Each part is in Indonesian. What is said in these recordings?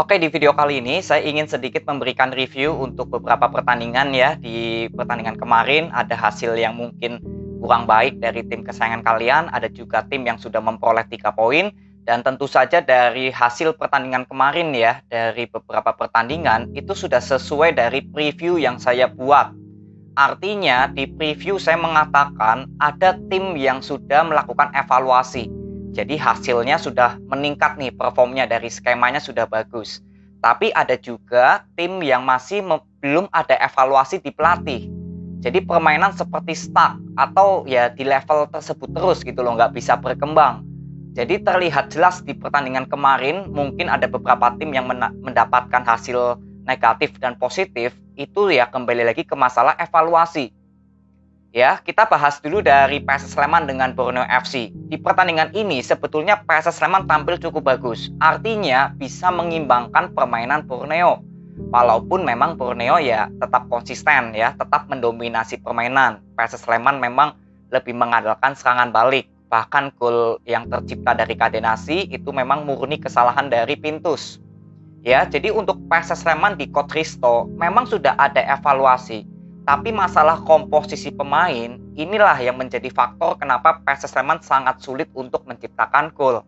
Oke, di video kali ini saya ingin sedikit memberikan review untuk beberapa pertandingan ya. Di pertandingan kemarin ada hasil yang mungkin kurang baik dari tim kesayangan kalian, ada juga tim yang sudah memperoleh 3 poin, dan tentu saja dari hasil pertandingan kemarin ya, dari beberapa pertandingan itu sudah sesuai dari preview yang saya buat. Artinya di preview saya mengatakan ada tim yang sudah melakukan evaluasi. Jadi hasilnya sudah meningkat nih, performnya dari skemanya sudah bagus. Tapi ada juga tim yang masih belum ada evaluasi di pelatih. Jadi permainan seperti stuck atau ya di level tersebut terus gitu loh, nggak bisa berkembang. Jadi terlihat jelas di pertandingan kemarin mungkin ada beberapa tim yang mendapatkan hasil negatif dan positif, itu ya kembali lagi ke masalah evaluasi. Ya, kita bahas dulu dari PSS Sleman dengan Borneo FC. Di pertandingan ini sebetulnya PSS Sleman tampil cukup bagus. Artinya bisa mengimbangkan permainan Borneo. Walaupun memang Borneo ya tetap konsisten ya, tetap mendominasi permainan. PSS Sleman memang lebih mengandalkan serangan balik. Bahkan gol yang tercipta dari Cadenasi itu memang murni kesalahan dari Pintus. Ya, jadi untuk PSS Sleman di Coach Risto memang sudah ada evaluasi. Tapi masalah komposisi pemain inilah yang menjadi faktor kenapa PSS Sleman sangat sulit untuk menciptakan gol.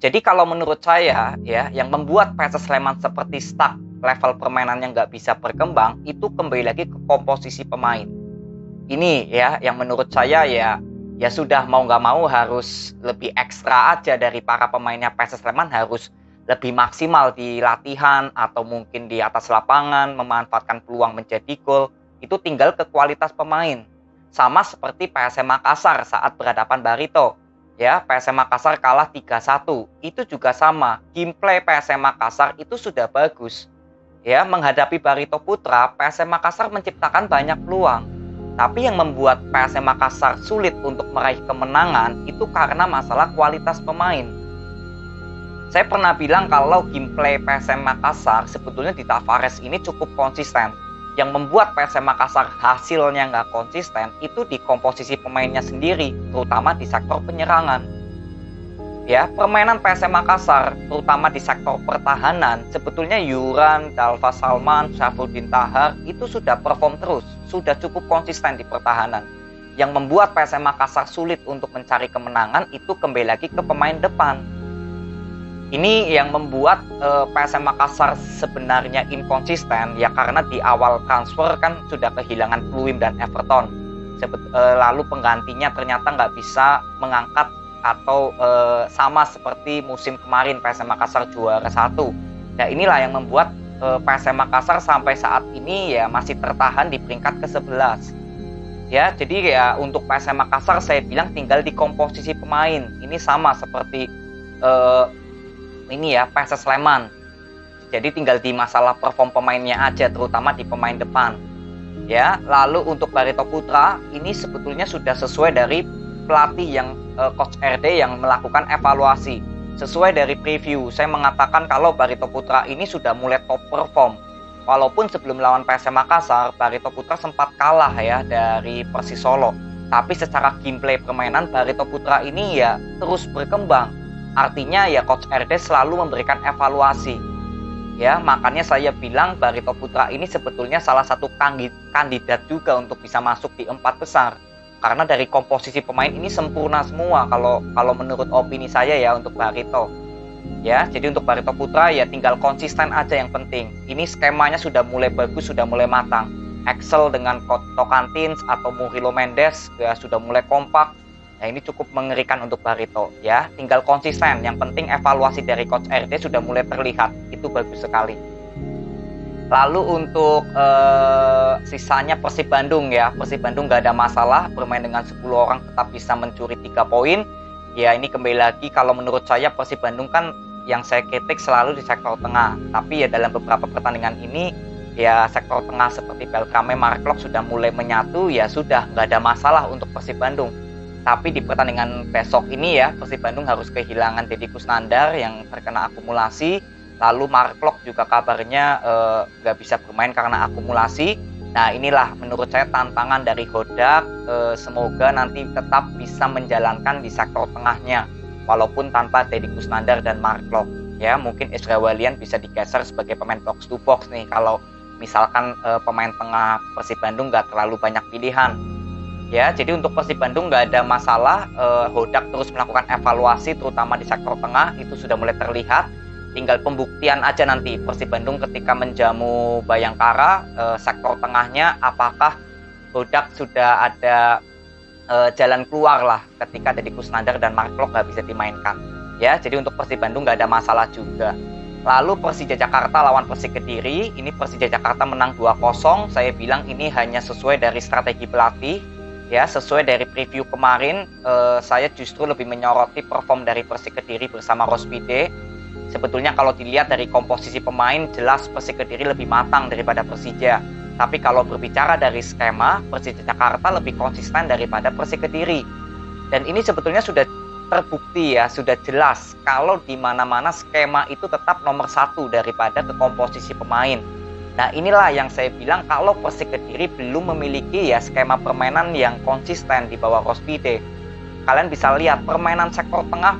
Jadi kalau menurut saya ya, yang membuat PSS Sleman seperti stuck, level permainannya nggak bisa berkembang, itu kembali lagi ke komposisi pemain. Ini ya yang menurut saya ya sudah mau nggak mau harus lebih ekstra aja dari para pemainnya. PSS Sleman harus lebih maksimal di latihan atau mungkin di atas lapangan, memanfaatkan peluang menjadi gol. Itu tinggal ke kualitas pemain. Sama seperti PSM Makassar saat berhadapan Barito. Ya, PSM Makassar kalah 3-1. Itu juga sama. Gameplay PSM Makassar itu sudah bagus. Ya, menghadapi Barito Putra, PSM Makassar menciptakan banyak peluang. Tapi yang membuat PSM Makassar sulit untuk meraih kemenangan itu karena masalah kualitas pemain. Saya pernah bilang kalau gameplay PSM Makassar sebetulnya di Tavares ini cukup konsisten. Yang membuat PSM Makassar hasilnya nggak konsisten itu di komposisi pemainnya sendiri, terutama di sektor penyerangan. Ya, permainan PSM Makassar, terutama di sektor pertahanan, sebetulnya Yuran, Dalva Salman, Syafruddin Tahar itu sudah perform terus, sudah cukup konsisten di pertahanan. Yang membuat PSM Makassar sulit untuk mencari kemenangan itu kembali lagi ke pemain depan. Ini yang membuat PSM Makassar sebenarnya inkonsisten ya, karena di awal transfer kan sudah kehilangan Pluim dan Everton. Lalu penggantinya ternyata nggak bisa mengangkat atau sama seperti musim kemarin PSM Makassar juara 1. Nah inilah yang membuat PSM Makassar sampai saat ini ya masih tertahan di peringkat ke-11. Ya, jadi ya untuk PSM Makassar saya bilang tinggal di komposisi pemain. Ini sama seperti ini ya PSS Sleman. Jadi tinggal di masalah perform pemainnya aja, terutama di pemain depan. Ya, lalu untuk Barito Putra ini sebetulnya sudah sesuai dari pelatih yang Coach RD yang melakukan evaluasi. Sesuai dari preview, saya mengatakan kalau Barito Putra ini sudah mulai top perform. Walaupun sebelum lawan PSM Makassar, Barito Putra sempat kalah ya dari Persis Solo. Tapi secara gameplay permainan Barito Putra ini ya terus berkembang. Artinya ya Coach RD selalu memberikan evaluasi. Ya, makanya saya bilang Barito Putra ini sebetulnya salah satu kandidat juga untuk bisa masuk di 4 besar. Karena dari komposisi pemain ini sempurna semua kalau menurut opini saya ya untuk Barito. Ya, jadi untuk Barito Putra ya tinggal konsisten aja yang penting. Ini skemanya sudah mulai bagus, sudah mulai matang. Excel dengan Tocantins atau Murilo Mendes ya sudah mulai kompak. Nah ini cukup mengerikan untuk Barito ya, tinggal konsisten. Yang penting evaluasi dari Coach RD sudah mulai terlihat, itu bagus sekali. Lalu untuk sisanya Persib Bandung ya, Persib Bandung gak ada masalah, bermain dengan 10 orang tetap bisa mencuri 3 poin. Ya ini kembali lagi kalau menurut saya Persib Bandung kan yang saya kritik selalu di sektor tengah. Tapi ya dalam beberapa pertandingan ini ya sektor tengah seperti Beltrame, Marklock sudah mulai menyatu, ya sudah gak ada masalah untuk Persib Bandung. Tapi di pertandingan besok ini ya Persib Bandung harus kehilangan Deddy Kusnandar yang terkena akumulasi. Lalu Marklock juga kabarnya nggak bisa bermain karena akumulasi. Nah inilah menurut saya tantangan dari Hodak. Semoga nanti tetap bisa menjalankan di sektor tengahnya walaupun tanpa Deddy Kusnandar dan Marklock. Ya, mungkin Ezra Walian bisa digeser sebagai pemain box to box nih kalau misalkan pemain tengah Persib Bandung nggak terlalu banyak pilihan. Ya, jadi untuk Persib Bandung nggak ada masalah. Hodak terus melakukan evaluasi terutama di sektor tengah, itu sudah mulai terlihat. Tinggal pembuktian aja nanti Persib Bandung ketika menjamu Bayangkara, sektor tengahnya apakah Hodak sudah ada jalan keluar lah ketika Deddy Kusnandar dan Mark Klok nggak bisa dimainkan. Ya, jadi untuk Persib Bandung nggak ada masalah juga. Lalu Persija Jakarta lawan Persik Kediri, ini Persija Jakarta menang 2-0. Saya bilang ini hanya sesuai dari strategi pelatih. Ya, sesuai dari preview kemarin, saya justru lebih menyoroti perform dari Persik Kediri bersama Rospide. Sebetulnya kalau dilihat dari komposisi pemain, jelas Persik Kediri lebih matang daripada Persija. Tapi kalau berbicara dari skema, Persija Jakarta lebih konsisten daripada Persik Kediri. Dan ini sebetulnya sudah terbukti ya, sudah jelas kalau di mana-mana skema itu tetap nomor satu daripada ke komposisi pemain. Nah, inilah yang saya bilang kalau Persik Kediri belum memiliki ya skema permainan yang konsisten di bawah Rospide. Kalian bisa lihat permainan sektor tengah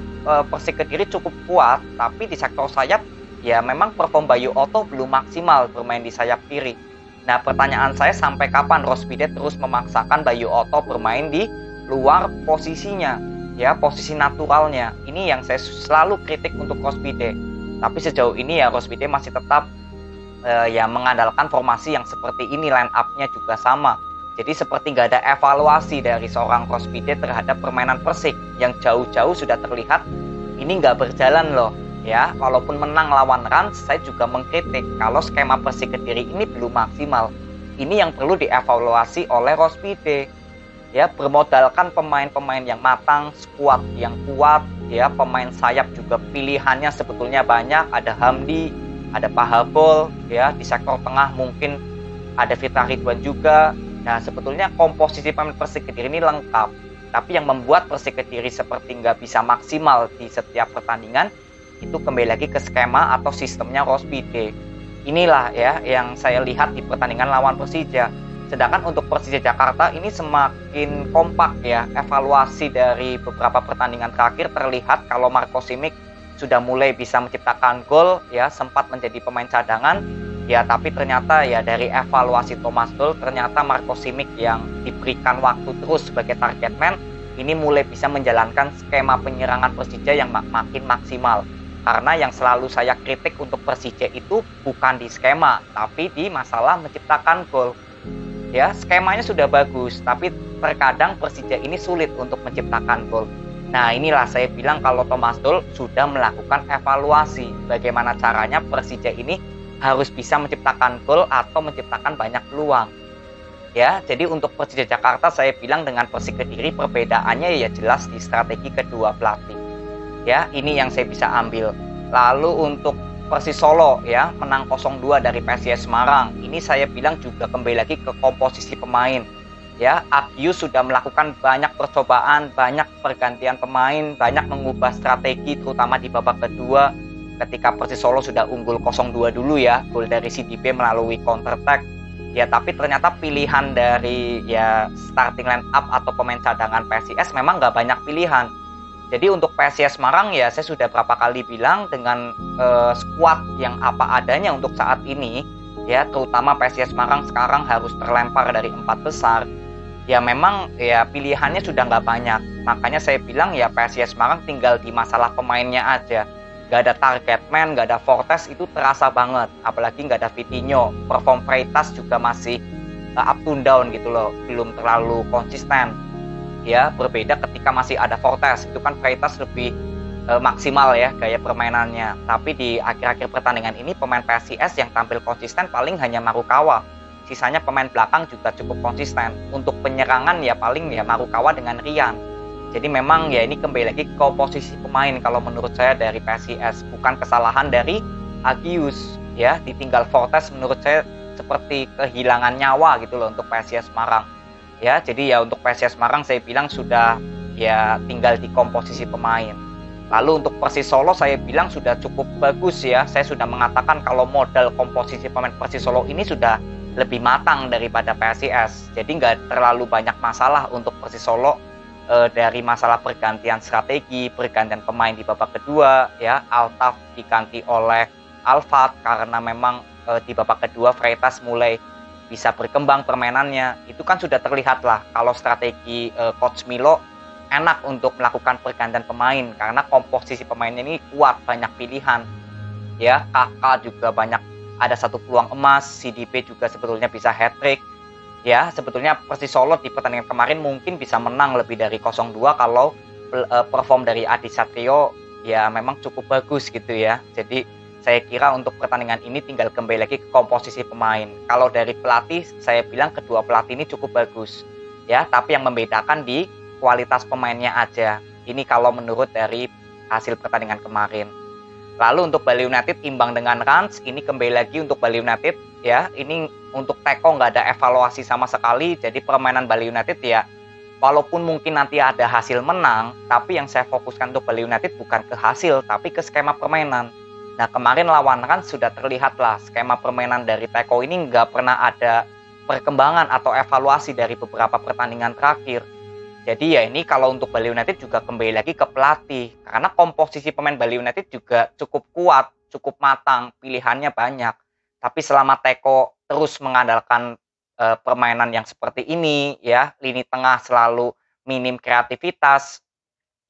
Persik Kediri cukup kuat, tapi di sektor sayap ya memang perform Bayu Otto belum maksimal bermain di sayap kiri. Nah, pertanyaan saya sampai kapan Rospide terus memaksakan Bayu Otto bermain di luar posisinya, ya posisi naturalnya. Ini yang saya selalu kritik untuk Rospide. Tapi sejauh ini ya Rospide masih tetap ya mengandalkan formasi yang seperti ini, line up-nya juga sama. Jadi seperti nggak ada evaluasi dari seorang Rospide terhadap permainan Persik yang jauh-jauh sudah terlihat ini nggak berjalan loh. Ya, walaupun menang lawan Rans, saya juga mengkritik kalau skema Persik Kediri ini belum maksimal. Ini yang perlu dievaluasi oleh Rospide. Ya, bermodalkan pemain-pemain yang matang, skuad yang kuat, ya pemain sayap juga pilihannya sebetulnya banyak. Ada Hamdi, ada Pahabol, ya di sektor tengah mungkin ada Fitra Ridwan juga. Nah, sebetulnya komposisi pemain Persik Kediri ini lengkap. Tapi yang membuat Persik Kediri seperti nggak bisa maksimal di setiap pertandingan itu kembali lagi ke skema atau sistemnya Rospide. Inilah ya yang saya lihat di pertandingan lawan Persija. Sedangkan untuk Persija Jakarta ini semakin kompak ya. Evaluasi dari beberapa pertandingan terakhir terlihat kalau Marco Simic sudah mulai bisa menciptakan gol ya, sempat menjadi pemain cadangan ya, tapi ternyata ya dari evaluasi Thomas Doll ternyata Marco Simic yang diberikan waktu terus sebagai target man ini mulai bisa menjalankan skema penyerangan Persija yang makin maksimal. Karena yang selalu saya kritik untuk Persija itu bukan di skema, tapi di masalah menciptakan gol. Ya, skemanya sudah bagus, tapi terkadang Persija ini sulit untuk menciptakan gol. Nah, inilah saya bilang kalau Thomas Doll sudah melakukan evaluasi bagaimana caranya Persija ini harus bisa menciptakan gol atau menciptakan banyak peluang. Ya, jadi untuk Persija Jakarta saya bilang dengan Persik Kediri perbedaannya ya jelas di strategi kedua pelatih. Ya, ini yang saya bisa ambil. Lalu untuk Persis Solo ya menang 0-2 dari PSIS Semarang. Ini saya bilang juga kembali lagi ke komposisi pemain. Ya, Agius sudah melakukan banyak percobaan, banyak pergantian pemain, banyak mengubah strategi terutama di babak kedua ketika Persis Solo sudah unggul 0-2 dulu ya, gol dari CDP melalui counter attack. Ya, tapi ternyata pilihan dari ya starting line up atau pemain cadangan PSIS memang nggak banyak pilihan. Jadi untuk PSIS Semarang ya saya sudah berapa kali bilang dengan skuad yang apa adanya untuk saat ini ya, terutama PSIS Semarang sekarang harus terlempar dari 4 besar. Ya memang ya pilihannya sudah nggak banyak. Makanya saya bilang ya PSIS Semarang tinggal di masalah pemainnya aja. Nggak ada target man, nggak ada Fortes, itu terasa banget. Apalagi nggak ada Vitinho. Perform Freitas juga masih up to down gitu loh, belum terlalu konsisten. Ya, berbeda ketika masih ada Fortes, itu kan Freitas lebih maksimal ya gaya permainannya. Tapi di akhir-akhir pertandingan ini pemain PSIS yang tampil konsisten paling hanya Marukawa. Sisanya pemain belakang juga cukup konsisten. Untuk penyerangan ya paling ya Marukawa dengan Rian. Jadi memang ya ini kembali lagi ke posisi pemain kalau menurut saya dari PSIS, bukan kesalahan dari Agius ya. Ditinggal Fortes menurut saya seperti kehilangan nyawa gitu loh untuk PSIS Semarang. Ya, jadi ya untuk PSIS Semarang saya bilang sudah ya tinggal di komposisi pemain. Lalu untuk Persis Solo saya bilang sudah cukup bagus ya. Saya sudah mengatakan kalau modal komposisi pemain Persis Solo ini sudah lebih matang daripada PSIS. Jadi nggak terlalu banyak masalah untuk Persis Solo dari masalah pergantian strategi, pergantian pemain di babak kedua, ya Altaf diganti oleh Alfat karena memang di babak kedua Freitas mulai bisa berkembang permainannya. Itu kan sudah terlihat lah kalau strategi Coach Milo enak untuk melakukan pergantian pemain karena komposisi pemainnya ini kuat, banyak pilihan. Ya, Kakak juga banyak, ada satu peluang emas, CDP juga sebetulnya bisa hat-trick. Ya, sebetulnya Persis Solo di pertandingan kemarin mungkin bisa menang lebih dari 0-2 kalau perform dari Adi Satrio ya memang cukup bagus gitu ya. Jadi saya kira untuk pertandingan ini tinggal kembali lagi ke komposisi pemain. Kalau dari pelatih, saya bilang kedua pelatih ini cukup bagus. Ya, tapi yang membedakan di kualitas pemainnya aja. Ini kalau menurut dari hasil pertandingan kemarin. Lalu untuk Bali United imbang dengan Rans, ini kembali lagi untuk Bali United ya. Ini untuk Teko nggak ada evaluasi sama sekali. Jadi permainan Bali United ya, walaupun mungkin nanti ada hasil menang, tapi yang saya fokuskan untuk Bali United bukan ke hasil, tapi ke skema permainan. Nah kemarin lawan Rans sudah terlihat lah skema permainan dari Teko ini nggak pernah ada perkembangan atau evaluasi dari beberapa pertandingan terakhir. Jadi ya ini kalau untuk Bali United juga kembali lagi ke pelatih. Karena komposisi pemain Bali United juga cukup kuat, cukup matang, pilihannya banyak. Tapi selama Teko terus mengandalkan permainan yang seperti ini, ya lini tengah selalu minim kreativitas,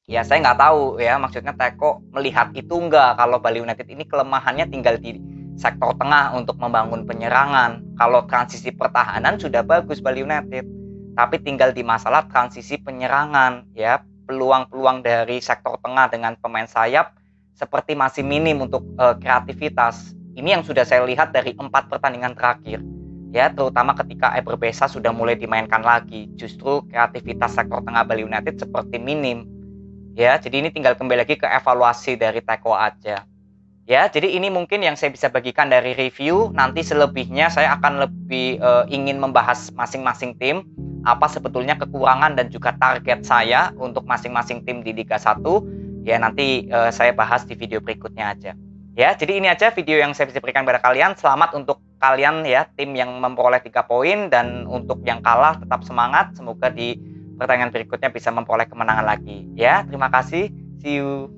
ya saya nggak tahu ya maksudnya Teko melihat itu enggak kalau Bali United ini kelemahannya tinggal di sektor tengah untuk membangun penyerangan. Kalau transisi pertahanan sudah bagus Bali United, tapi tinggal di masalah transisi penyerangan ya, peluang-peluang dari sektor tengah dengan pemain sayap seperti masih minim untuk kreativitas. Ini yang sudah saya lihat dari 4 pertandingan terakhir ya, terutama ketika Eberbesa sudah mulai dimainkan lagi, justru kreativitas sektor tengah Bali United seperti minim ya. Jadi ini tinggal kembali lagi ke evaluasi dari Teko aja. Ya, jadi ini mungkin yang saya bisa bagikan dari review. Nanti selebihnya saya akan lebih ingin membahas masing-masing tim, apa sebetulnya kekurangan dan juga target saya untuk masing-masing tim di Liga 1. Ya, nanti saya bahas di video berikutnya aja. Ya, jadi ini aja video yang saya bisa berikan kepada kalian. Selamat untuk kalian ya, tim yang memperoleh 3 poin, dan untuk yang kalah tetap semangat. Semoga di pertandingan berikutnya bisa memperoleh kemenangan lagi. Ya, terima kasih. See you.